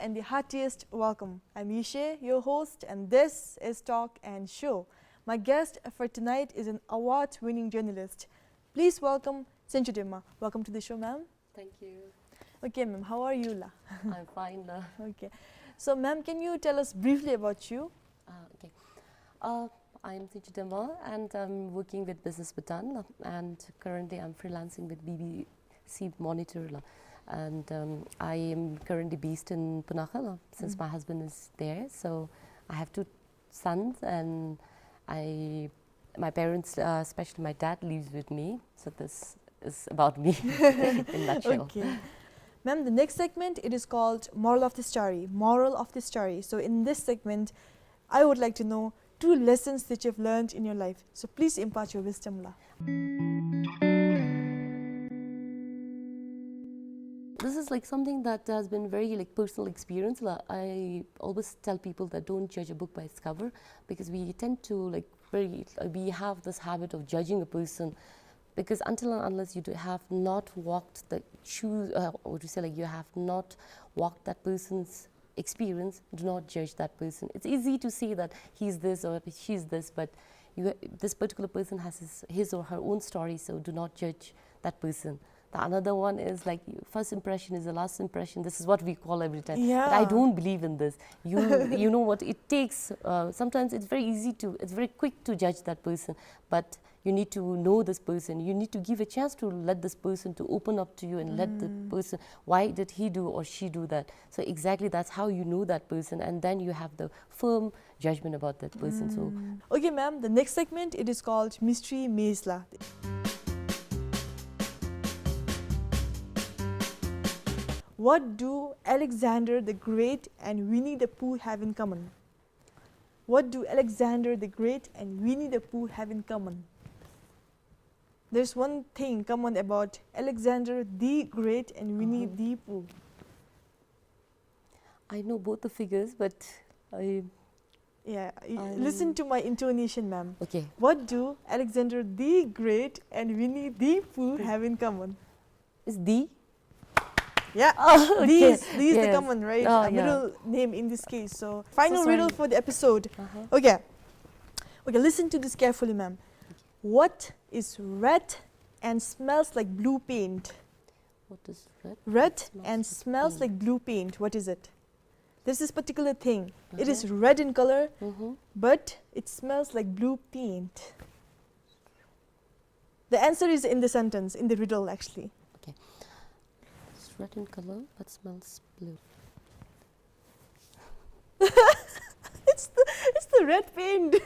and the heartiest welcome. I'm Yishe, your host, and this is Talk and Show. My guest for tonight is an award-winning journalist. Please welcome Senchudema. Welcome to the show, ma'am. Thank you. Okay, ma'am, how are you, la? I'm fine. Okay. So, ma'am, can you tell us briefly about you? Okay. I'm Senchudema and I'm working with Business Bhutan, and currently I'm freelancing with BBC Monitor. And I am currently based in Punakha since my husband is there. So I have two sons, and my parents, especially my dad, lives with me. So this is about me in a nutshell. Okay. Ma'am, the next segment, it is called Moral of the Story. Moral of the Story. So in this segment, I would like to know 2 lessons that you've learned in your life. So please impart your wisdom, la. This is like something that has been very like personal experience. I always tell people that don't judge a book by its cover, because we tend to like we have this habit of judging a person, because until and unless you have not walked the shoes, or to say like you have not walked that person's experience, do not judge that person. It's easy to say that he's this or she's this, but this particular person has his or her own story, so do not judge that person. The another one is like first impression is the last impression. This is what we call every time. Yeah. But I don't believe in this. You know what it takes. Sometimes it's very quick to judge that person, but you need to know this person. You need to give a chance to let this person to open up to you and let the person, why did he do or she do that? So exactly that's how you know that person, and then you have the firm judgment about that person. So okay, ma'am, the next segment, it is called Mystery Maze la. What do Alexander the Great and Winnie the Pooh have in common? What do Alexander the Great and Winnie the Pooh have in common? There's one thing common about Alexander the Great and Winnie the Pooh. I know both the figures, but listen to my intonation, ma'am. Okay. What do Alexander the Great and Winnie the Pooh have in common? Is the? Yeah, okay. these Yes. the common, right? Oh, Middle name in this case. So final So riddle for the episode. Okay, listen to this carefully, ma'am. What is red and smells like blue paint? What is red? Red Smells and like smells paint. like blue paint. What is it? There's this particular thing. It is red in color, but it smells like blue paint. The answer is in the sentence, in the riddle, actually. Okay. It's red in color, but smells blue. It's the red paint.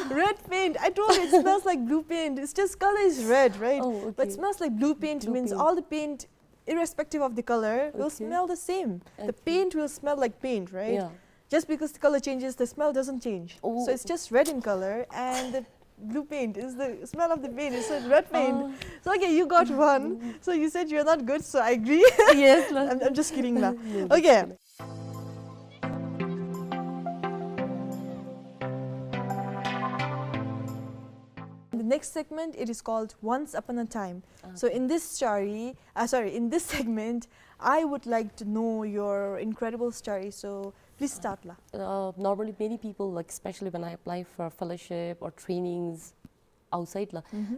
Red paint. I told you it smells like blue paint. It's just color is red, right? Oh, okay. But smells like blue paint Blue means paint. all the paint, irrespective of the color, will Okay. smell the same. The Okay. paint will smell like paint, right? Yeah. Just because the color changes, the smell doesn't change. Oh. So it's just red in color, and the blue paint is the smell of the paint. It's a red paint. So okay, you got one. So you said you're not good, so I agree. Yes. I'm just kidding now. No, Okay. The next segment, it is called Once Upon a Time. So in this story, in this segment, I would like to know your incredible story. So please start, la. Normally, many people, like especially when I apply for fellowship or trainings outside,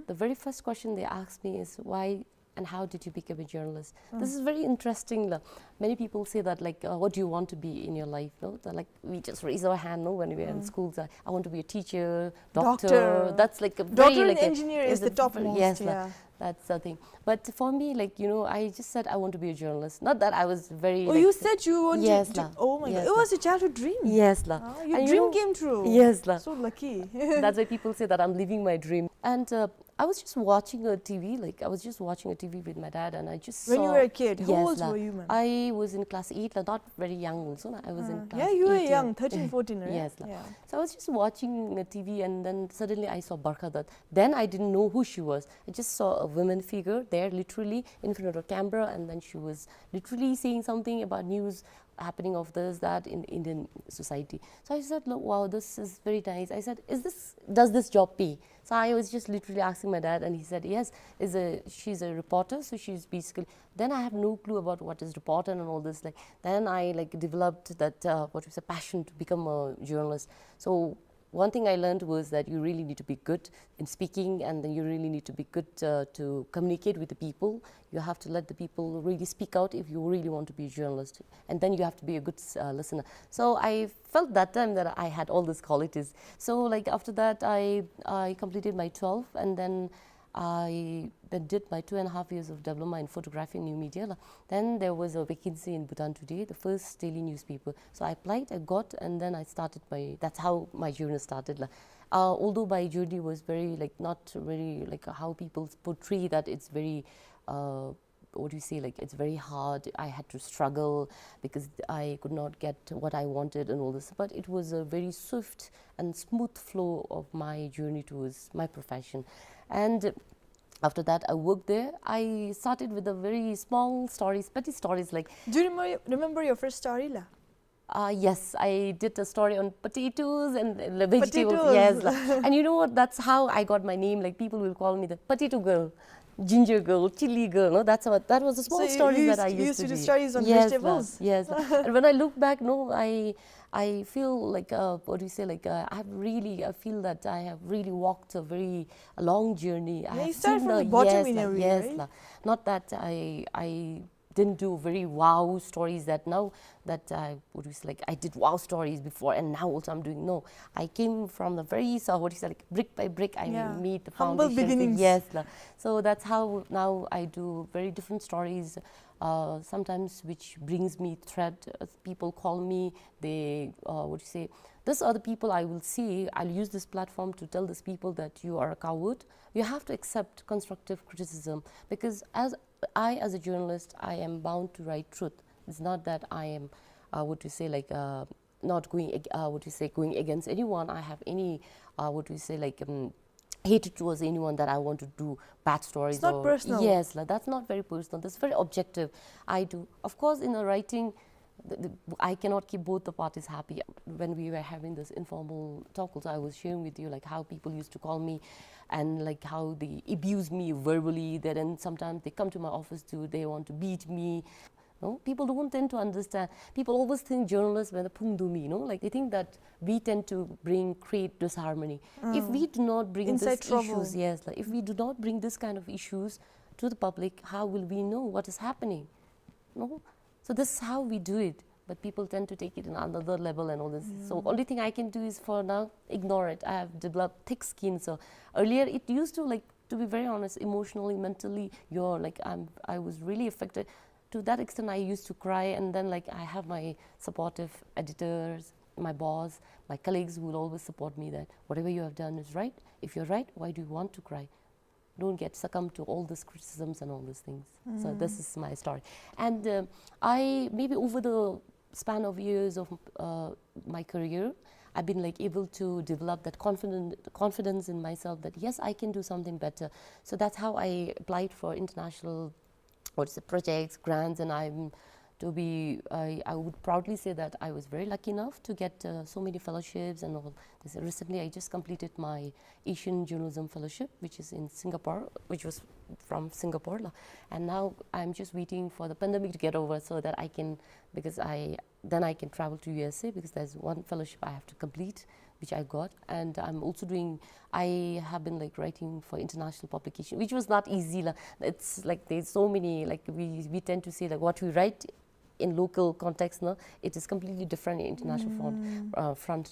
the very first question they ask me is why and how did you become a journalist? This is very interesting. Many people say that like, what do you want to be in your life? No? Like we just raise our hand, no, when we are in schools. I want to be a teacher, doctor. That's like a Doctor very, and like engineer is the topmost. Yes, yeah. that's the thing. But for me, like I just said I want to be a journalist. Not that I was very. Oh, like, you said you wanted yes, to. la. Oh my Yes, God! It la. was your childhood dream. Yes, la. Your And dream came true. Yes, la. So lucky. That's why people say that I'm living my dream. And I was just watching a TV, like I was just watching a TV with my dad, and I just When saw. you were a kid, how Yes, old la. were you, ma'am? I was in class 8, not very young also. I was in class Yeah, you were 8, young, 13, 14, right? Yes, la. Yeah. So I was just watching a TV, and then suddenly I saw Barkha Dutt. Then I didn't know who she was. I just saw a woman figure there, literally in front of a camera, and then she was literally saying something about news happening of this, that in Indian society. So I said, look, wow, this is very nice. I said, does this job pay? So I was just literally asking my dad, and he said, yes, she's a reporter, so she's basically, then I have no clue about what is reporter and all this. Like, then I like developed that, what was a passion to become a journalist. So one thing I learned was that you really need to be good in speaking, and then you really need to be good to communicate with the people. You have to let the people really speak out if you really want to be a journalist, and then you have to be a good listener. So I felt that time that I had all these qualities. So like after that, I completed my 12, and then I then did my 2.5 years of diploma in photography and new media. Then there was a vacancy in Bhutan Today, the first daily newspaper. So I applied, I got, and then I started that's how my journey started. Although my journey was very, like, not very, like, how people portray that it's very, what do you say, like, it's very hard. I had to struggle because I could not get what I wanted and all this. But it was a very swift and smooth flow of my journey towards my profession. And after that, I worked there. I started with a very small stories, petty stories like. Do you remember your first story, la? Yes, I did a story on potatoes and the vegetables. Potatoes. Yes, and you know what? That's how I got my name. Like, people will call me the potato girl, ginger girl, chili girl. No, that was a small story that I used to do do. stories on Yes, vegetables. yes. And when I look back, no, I feel like, what do you say, like, I feel that I have really walked a very long journey. Yeah, I have you started seen from the bottom in a way, yes, right? not that I didn't do very wow stories that now that what do you say, like, I did wow stories before, and now also I'm doing. No, I came from the very, what do you say, like, brick by brick, I made the humble foundation. beginnings. Yes, so that's how now I do very different stories. Sometimes which brings me thread. People call me, they, what do you say, these are the people I will see. I'll use this platform to tell these people that you are a coward. You have to accept constructive criticism, because as a journalist, I am bound to write truth. It's not that I am, what do you say, like, not going, what do you say, going against anyone. I have any, what do you say, like, hatred towards anyone that I want to do bad stories. It's not personal. Yes, that's not very personal. That's very objective. I do. Of course, in a writing, I cannot keep both the parties happy. When we were having this informal talk, also I was sharing with you, like, how people used to call me and like how they abuse me verbally. Then sometimes they come to my office too, they want to beat me. No, people don't tend to understand. People always think journalists when the pungdumi, like, they think that we tend to create disharmony. If we do not bring these issues, yes, like, if we do not bring this kind of issues to the public, how will we know what is happening? No, so this is how we do it. But people tend to take it in another level and all this. So only thing I can do is for now ignore it. I have developed thick skin. So earlier it used to, like, to be very honest, emotionally, mentally, I was really affected. To that extent, I used to cry, and then, like, I have my supportive editors, my boss, my colleagues who will always support me that whatever you have done is right. If you're right, why do you want to cry? Don't get succumbed to all these criticisms and all these things. So this is my story. And I, maybe over the span of years of my career, I've been, like, able to develop that confidence in myself that yes, I can do something better. So that's how I applied for international projects, grants, and I would proudly say that I was very lucky enough to get so many fellowships and all this. Recently, I just completed my Asian Journalism Fellowship, which is in Singapore, which was from Singapore, and now I'm just waiting for the pandemic to get over so that I can, because then I can travel to USA, because there's one fellowship I have to complete, which I got. And I'm also I have been, like, writing for international publication, which was not easy. It's like there's so many, like, we tend to say, like, what we write in local context, it is completely different in international front.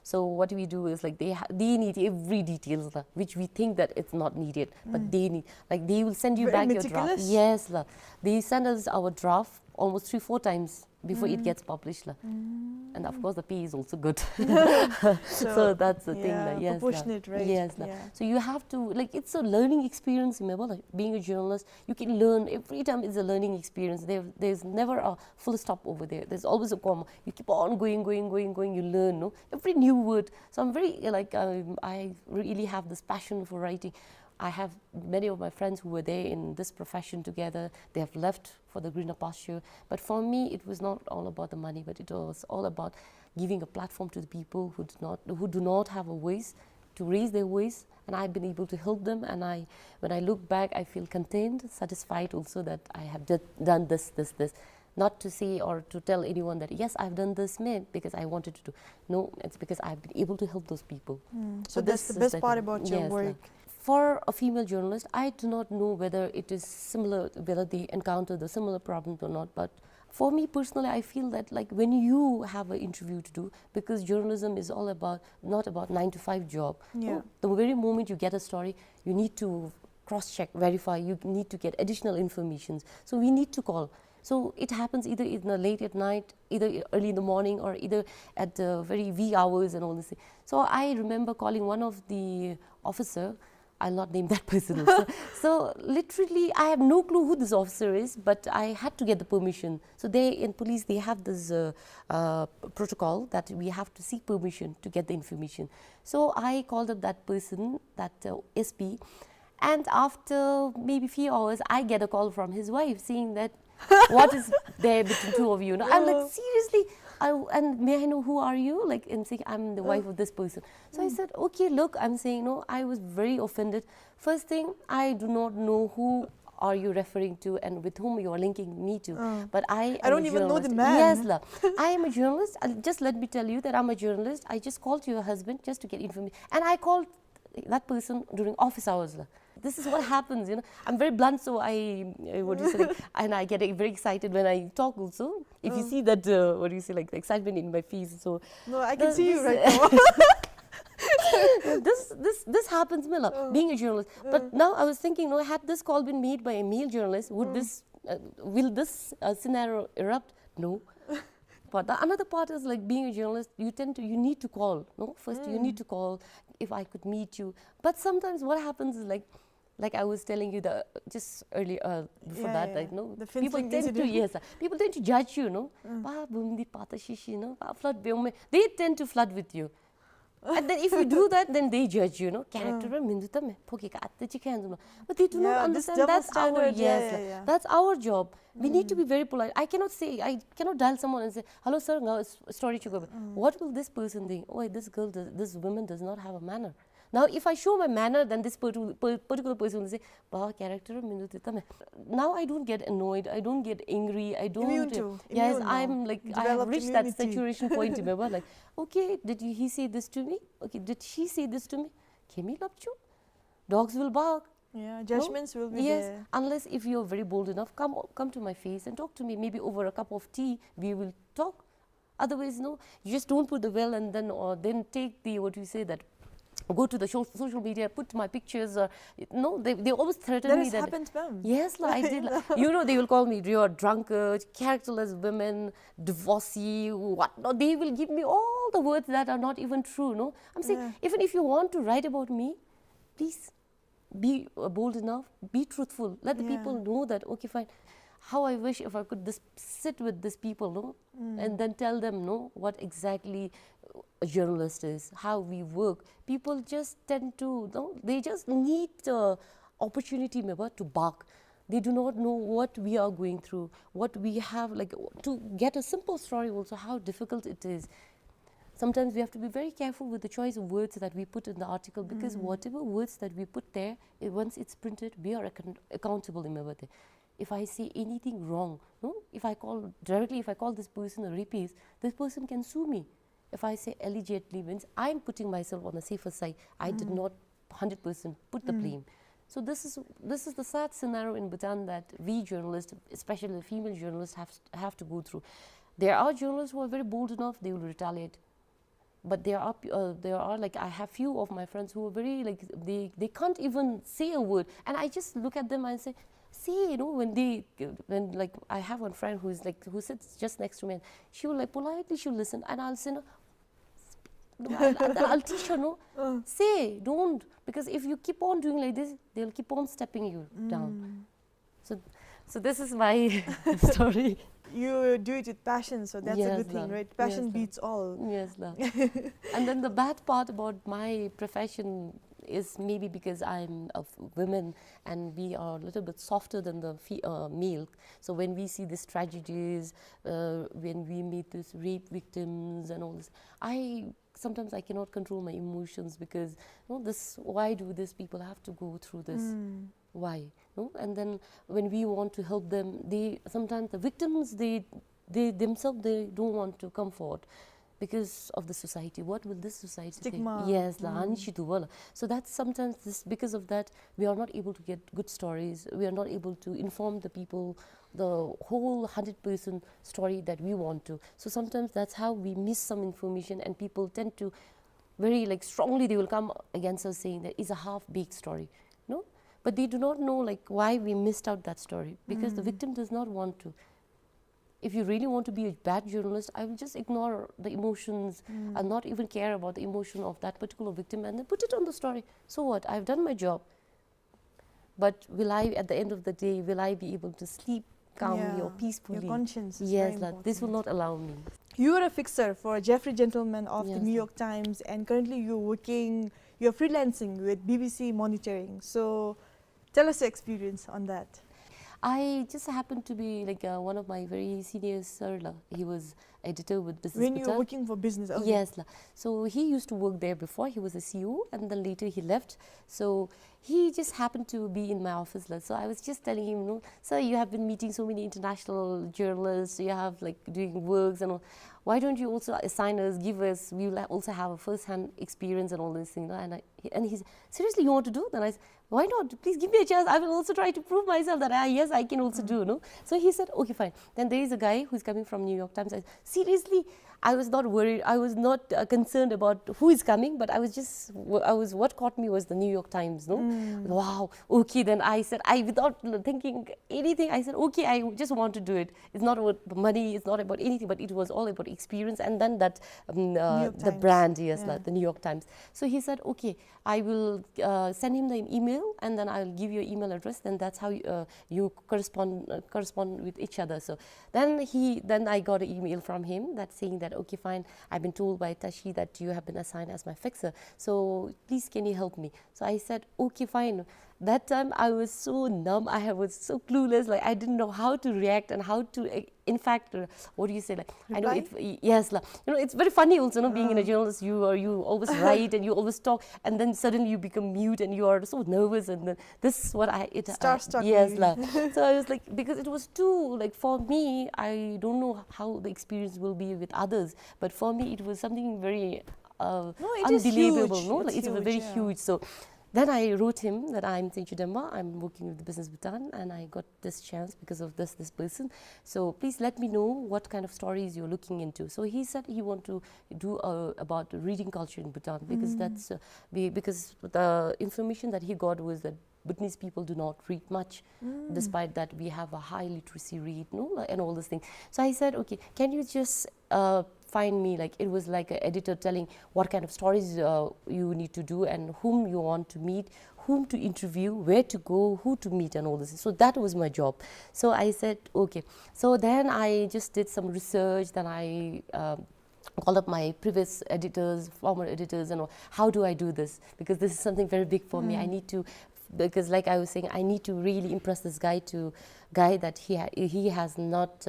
So what we do is, like, they need every details, which we think that it's not needed, but they need, like, they will send you very back your draft. Yes, they send us our draft almost 3-4 times before it gets published. And of course the pay is also good. So that's the thing. Yes, proportionate, right? Yes. So you have to, like, it's a learning experience. Remember, like, being a journalist, you can learn every time. It's a learning experience. There's never a full stop over there. There's always a comma. You keep on going. You learn, every new word. So I'm very, like, I really have this passion for writing. I have many of my friends who were there in this profession together. They have left for the greener pasture. But for me, it was not all about the money, but it was all about giving a platform to the people who do not have a voice, to raise their voice, and I've been able to help them. And when I look back, I feel content, satisfied also that I have done this. Not to say or to tell anyone that, yes, I've done this, because I wanted to do. No, it's because I've been able to help those people. So that's the best part about your work. For a female journalist, I do not know whether it is similar, whether they encounter the similar problems or not, but for me personally, I feel that like when you have an interview to do, because journalism is all about, not about 9-to-5 job. Yeah. The very moment you get a story, you need to cross-check, verify, you need to get additional information. So we need to call. So it happens either in the late at night, either early in the morning, or either at the very wee hours and all this. So I remember calling one of the officer. I'll not name that person also. So literally, I have no clue who this officer is, but I had to get the permission. So they, in police, they have this protocol that we have to seek permission to get the information. So I called up that person, that SP, and after maybe few hours, I get a call from his wife saying that, what is there between two of you? I'm like, seriously? And may I know who are you? Like, I'm saying, I'm the wife of this person. So I said, okay, look, I'm saying, no, I was very offended. First thing, I do not know who are you referring to and with whom you are linking me to. But I don't even know the man. Yes, love. I am a journalist. Just let me tell you that I'm a journalist. I just called your husband just to get information. And I called that person during office hours. This is what happens, you know. I'm very blunt, so what do you say, and I get very excited when I talk also. If you see that, what do you say, like the excitement in my face. So no, I can see you right now. this happens, Mila, being a journalist. But now I was thinking, no, had this call been made by a male journalist, would will this scenario erupt? No. But the another part is like being a journalist, you need to call. No, first you need to call. If I could meet you, but sometimes what happens is like I was telling you just earlier before that, like no, people tend to people tend to judge you, no. They tend to flirt with you. And then if you do that, then they judge you, no. Character but they do not understand that's our that's our job. We need to be very polite. I cannot dial someone and say, hello sir, now story to go. What will this person think? Oh, this woman does not have a manner. Now, if I show my manner, then this particular person will say, character. Now I don't get annoyed, I don't get angry, I don't. Yes, I'm like, I have reached that saturation point, remember? Like, okay, did he say this to me? Okay, did she say this to me? Kemi lapchu? Dogs will bark. Yeah, judgments will be there. Yes, unless if you're very bold enough, come to my face and talk to me. Maybe over a cup of tea, we will talk. Otherwise, no, you just don't put the well and then take the, what you say, that go to the social media, put my pictures, or no, they always threaten me that. That has happened to them. Yes, I did. You know, they will call me, you're drunkard, characterless women, divorcee, what? No, they will give me all the words that are not even true. No, I'm saying, even if you want to write about me, please be bold enough, be truthful. Let the people know that, okay, fine. How I wish if I could sit with these people, no, and then tell them, no, what exactly a journalist is, how we work. People just tend to, no, they just need opportunity, maybe, to bark. They do not know what we are going through, what we have, like, to get a simple story also, how difficult it is. Sometimes we have to be very careful with the choice of words that we put in the article, because whatever words that we put there, once it's printed, we are accountable in Mabate. If I say anything wrong, no, if I call this person a rapist, this person can sue me. If I say allegedly, means I'm putting myself on the safer side. I did not 100% put the blame. So this is the sad scenario in Bhutan that we journalists, especially the female journalists, have to go through. There are journalists who are very bold enough; they will retaliate. But there are like, I have few of my friends who are very like, they can't even say a word, and I just look at them and say, see, you know, when like I have one friend who sits just next to me, and she will like politely, she'll listen, and I'll say, no, I'll teach her, no, say, don't, because if you keep on doing like this, they'll keep on stepping you down. So this is my story. You do it with passion, so that's a good thing, right? Passion beats all. Yes, love. And then the bad part about my profession is maybe because I'm a woman and we are a little bit softer than the male. So when we see these tragedies, when we meet these rape victims and all this, sometimes I cannot control my emotions because why do these people have to go through this? Why? No? And then when we want to help them, sometimes the victims, they themselves, they don't want to come forward because of the society. What will this society Stigma. think? Yes, so that's sometimes because of that, we are not able to get good stories. We are not able to inform the people the whole 100% story that we want to. So sometimes that's how we miss some information, and people tend to very strongly, they will come against us saying that it's a half-baked story. No? But they do not know why we missed out that story, because the victim does not want to. If you really want to be a bad journalist, I will just ignore the emotions and not even care about the emotion of that particular victim and then put it on the story. So what? I've done my job. But will I, at the end of the day, will I be able to sleep calmly or peacefully? Your conscience is yes, very important. This will not allow me. You are a fixer for Jeffrey Gentleman of Yes, the New York Times, and currently you're freelancing with BBC Monitoring. So tell us your experience on that. I just happened to be one of my very seniors, sir. He was editor with Business When you were working for business? Okay. Yes. So he used to work there before. He was a CEO, and then later he left. So he just happened to be in my office. So I was just telling him, sir, you have been meeting so many international journalists. You have doing works and all. Why don't you also assign us, give us, we will also have a first-hand experience and all this thing. And he said, seriously, you want to do? Then I said, why not? Please give me a chance. I will also try to prove myself that yes, I can also do. No? So he said, okay, fine. Then there is a guy who's coming from New York Times. I said, seriously, I was not worried. I was not concerned about who is coming, but what caught me was the New York Times. No, wow, okay. Then I said, without thinking anything, I said, okay, I just want to do it. It's not about money. It's not about anything, but it was all about experience. And then that the brand, the New York Times. So he said, okay, I will send him the email, and then I will give you your email address. Then that's how you correspond with each other. So then I got an email from him that saying that, okay, fine, I've been told by Tashi that you have been assigned as my fixer. So please, can you help me? So I said, okay, fine. That time I was so numb. I was so clueless. I didn't know how to react and how to, in fact, what do you say? I know it's, yes, it's very funny also, being in a journalist, you always write and you always talk, and then suddenly you become mute and you are so nervous, and then this is what Starstruck. Yes, so I was because it was too, for me, I don't know how the experience will be with others, but for me it was something very unbelievable. It's very huge. So then I wrote him that I'm Senchu Demba, I'm working with the Business Bhutan, and I got this chance because of this person. So please let me know what kind of stories you're looking into. So he said he want to do about reading culture in Bhutan, because that's because the information that he got was that Bhutanese people do not read much, despite that we have a high literacy rate, and all these things. So I said, okay, can you just find me, it was like an editor telling what kind of stories you need to do and whom you want to meet, whom to interview, where to go, who to meet, and all this. So that was my job. So I said, okay. So then I just did some research. Then I called up my previous editors, former editors, and all. How do I do this? Because this is something very big for me. I need to, because like I was saying, I need to really impress this guy that he has not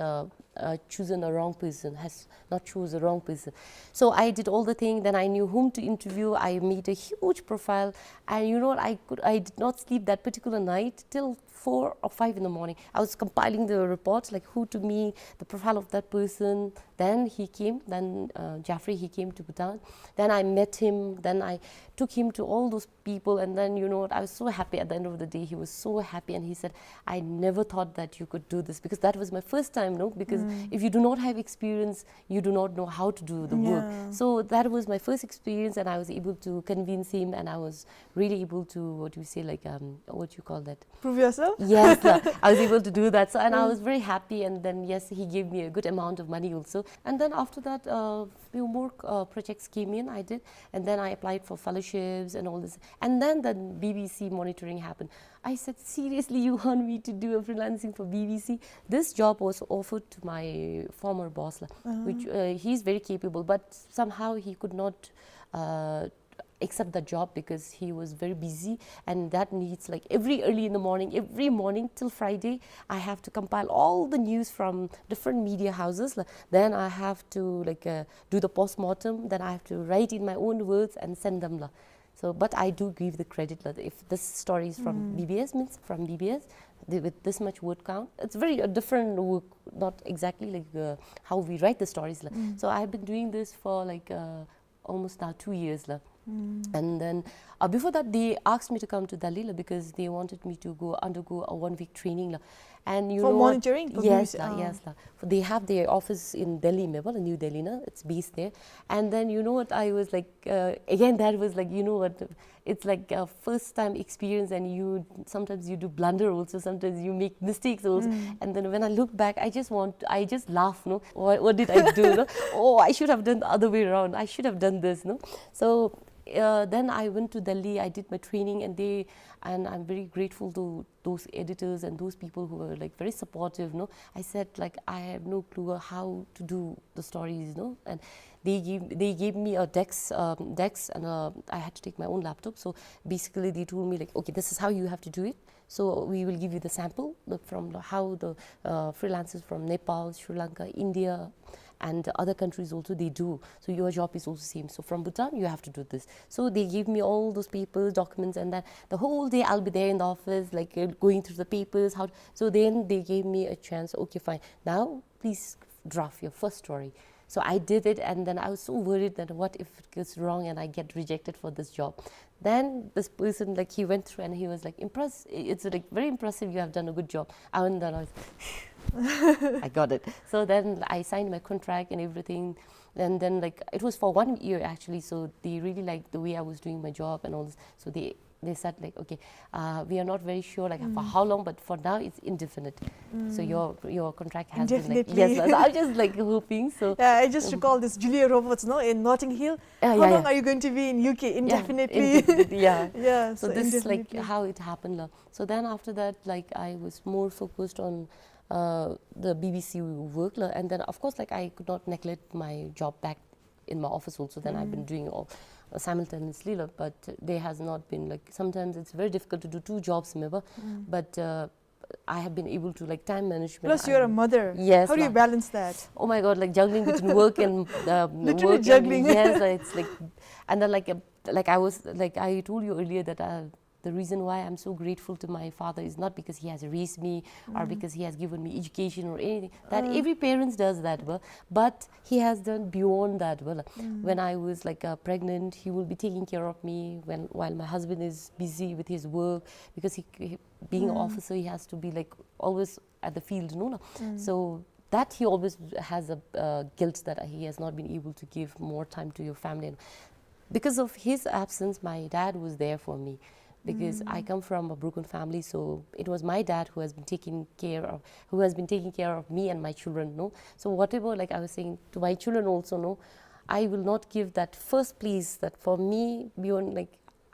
chosen the wrong person, has not chosen the wrong person. So I did all the thing. Then I knew whom to interview. I made a huge profile, and you know what? I did not sleep that particular night till 4 or 5 in the morning. I was compiling the reports, who to meet, the profile of that person. Then he came. Then Jaffrey, he came to Bhutan. Then I met him. Then I took him to all those people, and then you know what? I was so happy at the end of the day. He was so happy, and he said, "I never thought that you could do this," because that was my first time, because if you do not have experience, you do not know how to do the work. So that was my first experience, and I was able to convince him, and I was really able to, what do you say, what you call that? Prove yourself? Yes, I was able to do that. So, and I was very happy, and then yes, he gave me a good amount of money also. And then after that, few more projects came in, I did, and then I applied for fellowships and all this. And then the BBC monitoring happened. I said, seriously, you want me to do a freelancing for BBC? This job was offered to my former boss, which he's very capable, but somehow he could not accept the job because he was very busy, and that needs like every early in the morning, every morning till Friday, I have to compile all the news from different media houses. Then I have to like do the postmortem. Then I have to write in my own words and send them. So, but I do give the credit. If this story is from BBS, means from BBS, with this much word count, it's very different work, not exactly like how we write the stories. So I've been doing this for like almost now 2 years. And then before that, they asked me to come to Delhi because they wanted me to go undergo a 1-week training. And you for know monitoring? what? Yes, yes. They have their office in Delhi, New Delhi, it's based there. And then you know what, I was like, again, that was like, you know what, it's like a first time experience, and you sometimes you do blunder also, sometimes you make mistakes also. And then when I look back, I just laugh, no? What did I do? No? Oh, I should have done the other way around. I should have done this, no? So then I went to Delhi, I did my training, and I'm very grateful to those editors and those people who were like very supportive. No, I said like I have no clue how to do the stories, no, and they gave me a decks and I had to take my own laptop. So basically they told me like, okay, this is how you have to do it. So we will give you the sample from how the freelancers from Nepal, Sri Lanka, India, and other countries also they do. So your job is also same. So from Bhutan you have to do this. So they gave me all those papers, documents, and then the whole day I'll be there in the office like going through the papers. So then they gave me a chance. Okay, fine. Now please draft your first story. So I did it, and then I was so worried that what if it goes wrong and I get rejected for this job. Then this person, like he went through and he was like, it's like very impressive, you have done a good job. And then I was, I got it. So then I signed my contract and everything. And then like, it was for 1 year actually. So they really liked the way I was doing my job and all this. So they said like, okay, we are not very sure like for how long, but for now it's indefinite. So your contract has been like, yes, I was just like hoping. So yeah, I just recall this Julia Roberts, no, in Notting Hill. How long are you going to be in UK? Indefinitely. Yeah. Yeah. So this is like how it happened. So then after that, like I was more focused on the BBC work, and then of course like I could not neglect my job back in my office also. Then I've been doing all simultaneously, but there has not been like, sometimes it's very difficult to do 2 jobs, remember, but I have been able to like time management. Plus you're a mother. Yes. How do you balance that? Oh my God, like juggling between work and literally work juggling. Yes, it's like, and then like I was like I told you earlier that the reason why I'm so grateful to my father is not because he has raised me or because he has given me education or anything. That every parent does that, but he has done beyond that. When I was like pregnant, he will be taking care of me while my husband is busy with his work, because he being an officer, he has to be like always at the field, no. So that he always has a guilt that he has not been able to give more time to your family. And because of his absence, my dad was there for me. Because I come from a broken family, so it was my dad who has been taking care of me and my children, no. So whatever, like I was saying to my children also, no, I will not give that first place that for me beyond, like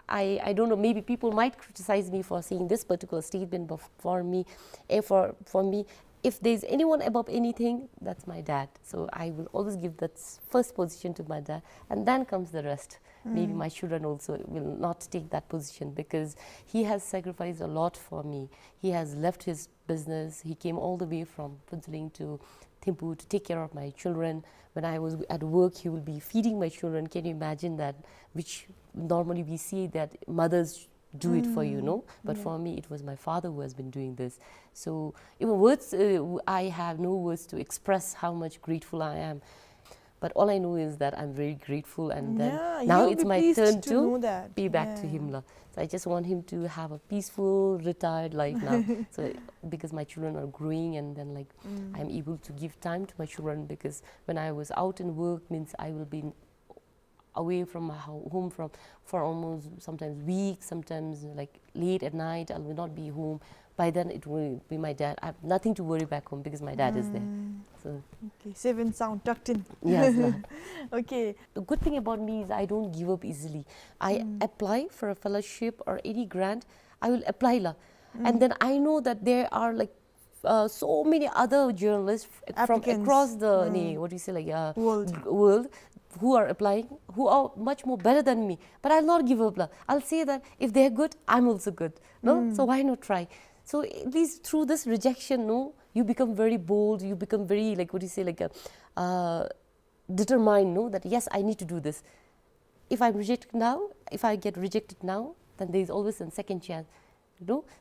I don't know, maybe people might criticize me for saying this particular statement, but for me, for me, if there's anyone above anything, that's my dad. So I will always give that first position to my dad, and then comes the rest. Maybe my children also will not take that position, because he has sacrificed a lot for me. He has left his business. He came all the way from Punsaling to Thimphu to take care of my children. When I was at work, he will be feeding my children. Can you imagine that? Which normally we see that mothers do it for you, no? But for me, it was my father who has been doing this. So even words, I have no words to express how much grateful I am. But all I know is that I'm very grateful, and then now it's my turn to be back to him. So I just want him to have a peaceful, retired life now. So because my children are growing, and then like I'm able to give time to my children, because when I was out in work, means I will be away from my home for almost sometimes weeks, sometimes like late at night. I will not be home. By then it will be my dad. I have nothing to worry back home because my dad is there. So okay, safe and sound, tucked in. Yes. Okay. The good thing about me is I don't give up easily. I apply for a fellowship or any grant. I will apply and then I know that there are like so many other journalists from across the what do you say, like world. who are applying, who are much more better than me, but I'll not give up. I'll say that if they're good, I'm also good. No, so why not try? So at least through this rejection, no, you become very bold. You become very, like, what do you say, like a determined. No, that yes, I need to do this. If I'm rejected now, if I get rejected now, then there is always a second chance.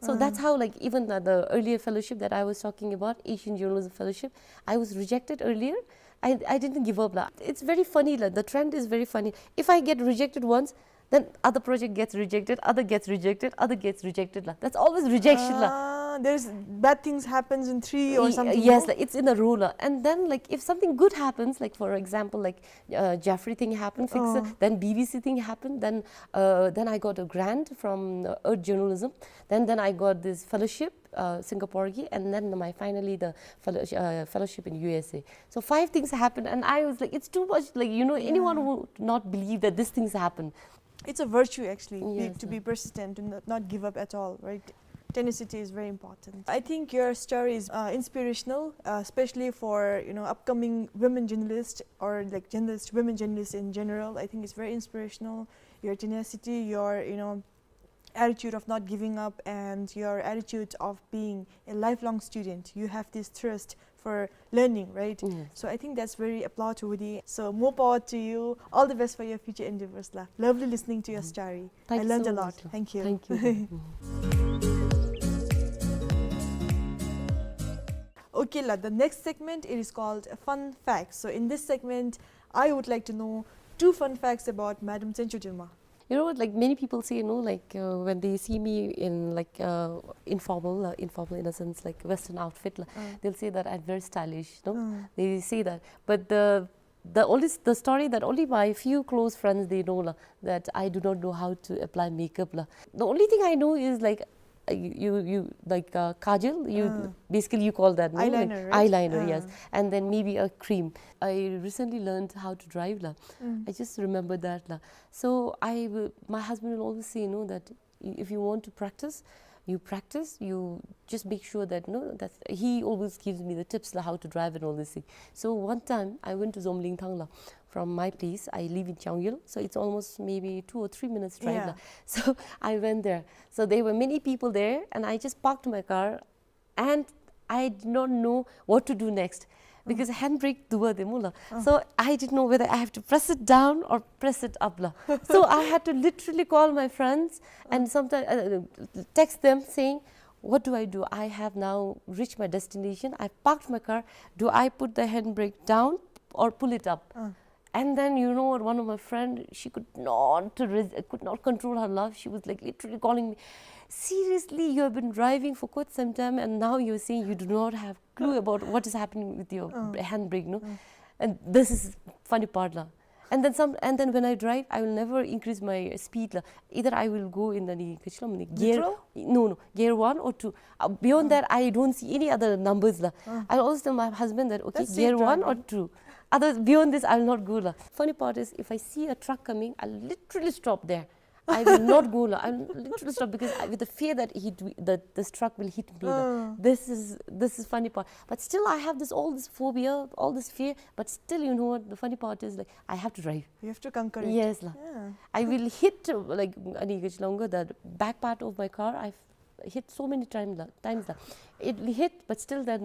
So that's how, like, even the earlier fellowship that I was talking about, Asian Journalism Fellowship, I was rejected earlier. I didn't give up. It's very funny. The trend is very funny. If I get rejected once, then other project gets rejected, other gets rejected, other gets rejected. That's always rejection. There's bad things happens in 3 or something. Yes, like, it's in a row. And then, like, if something good happens, like for example, like Jeffrey thing happened, then BBC thing happened, then I got a grant from Earth Journalism, then I got this fellowship, Singapore, and then finally the fellowship in USA. So 5 things happened, and I was like, it's too much. Like, anyone would not believe that these things happen. It's a virtue, actually, Yes, to be persistent, to not give up at all, right? Tenacity is very important. I think your story is inspirational, especially for upcoming women journalists, or like women journalists in general. I think it's very inspirational. Your tenacity, your attitude of not giving up, and your attitude of being a lifelong student. You have this thirst for learning, right? Yes. So I think that's very applaudworthy. So more power to you. All the best for your future endeavors. Lovely listening to your story. Thank I you learned so a lot. much. Thank you. Thank you. Okay, the next segment, it is called Fun Facts. So in this segment, I would like to know 2 fun facts about Madam Chenchudirma. Like many people say, like when they see me in like informal in a sense, like Western outfit, they'll say that I'm very stylish. They say that, but the story that only my few close friends they know that I do not know how to apply makeup. The only thing I know is like you like kajal, basically you call that eyeliner, like, right? eyeliner, yes, and then maybe a cream. I recently learned how to drive I just remember that so my husband will always say that if you want to practice, you just make sure that that he always gives me the tips how to drive and all this thing. So one time I went to Zomlingthang from my place. I live in Changyil, so it's almost maybe 2 or 3 minutes drive. So I went there. So there were many people there, and I just parked my car, and I did not know what to do next because handbrake dua demula. So I didn't know whether I have to press it down or press it up. So I had to literally call my friends and sometimes text them saying, what do I do? I have now reached my destination. I parked my car. Do I put the handbrake down or pull it up? And then what, one of my friends, she could not control her laugh. She was like literally calling me, seriously, you have been driving for quite some time and now you're saying you do not have clue about what is happening with your handbrake, And this is funny part. And then when I drive, I will never increase my speed. Either I will go in the gear, gear 1 or 2. Beyond that, I don't see any other numbers. I always tell my husband that, okay, gear 1 or 2. Beyond this, I will not go. Funny part is, if I see a truck coming, I'll literally stop there. I will not go. I'll literally stop because with the fear that this truck will hit me. This is funny part. But still, I have all this phobia, all this fear. But still, what the funny part is, like, I have to drive. You have to conquer it. Yes, I will hit the back part of my car. I've hit so many times. It hit, but still that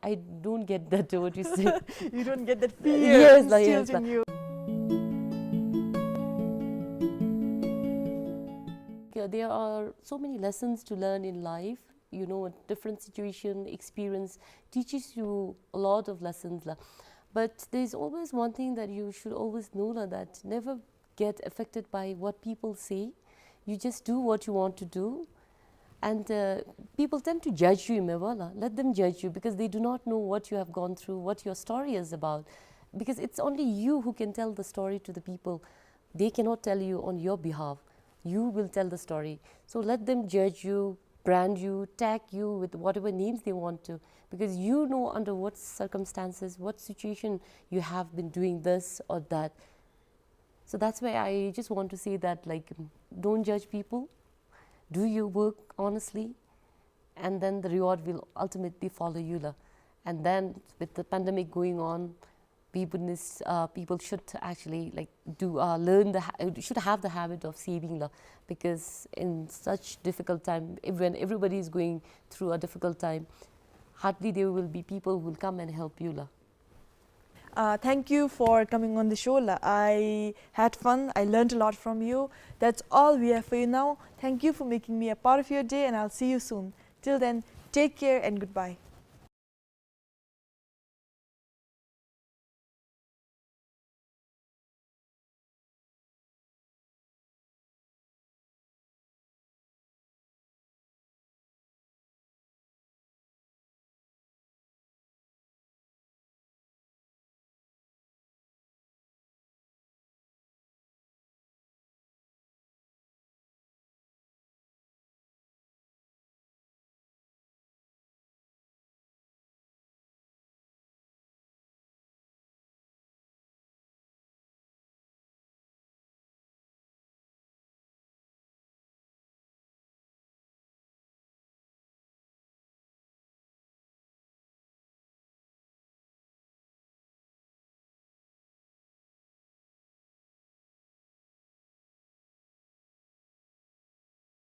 I don't get that. What you say? You don't get that fear instilled in you. There are so many lessons to learn in life. A different situation, experience teaches you a lot of lessons. But there's always one thing that you should always know, that never get affected by what people say. You just do what you want to do. And people tend to judge you, let them judge you, because they do not know what you have gone through, what your story is about. Because it's only you who can tell the story to the people. They cannot tell you on your behalf. You will tell the story. So let them judge you, brand you, tag you with whatever names they want to, because you know under what circumstances, what situation you have been doing this or that. So that's why I just want to say that, like, don't judge people, do your work honestly, and then the reward will ultimately follow you. And then with the pandemic going on, we Buddhist people should actually like do learn should have the habit of saving la, because in such difficult time, when everybody is going through a difficult time, hardly there will be people who will come and help you la. Thank you for coming on the show. I had fun. I learned a lot from you. That's all we have for you now. Thank you for making me a part of your day, and I'll see you soon. Till then, take care and goodbye.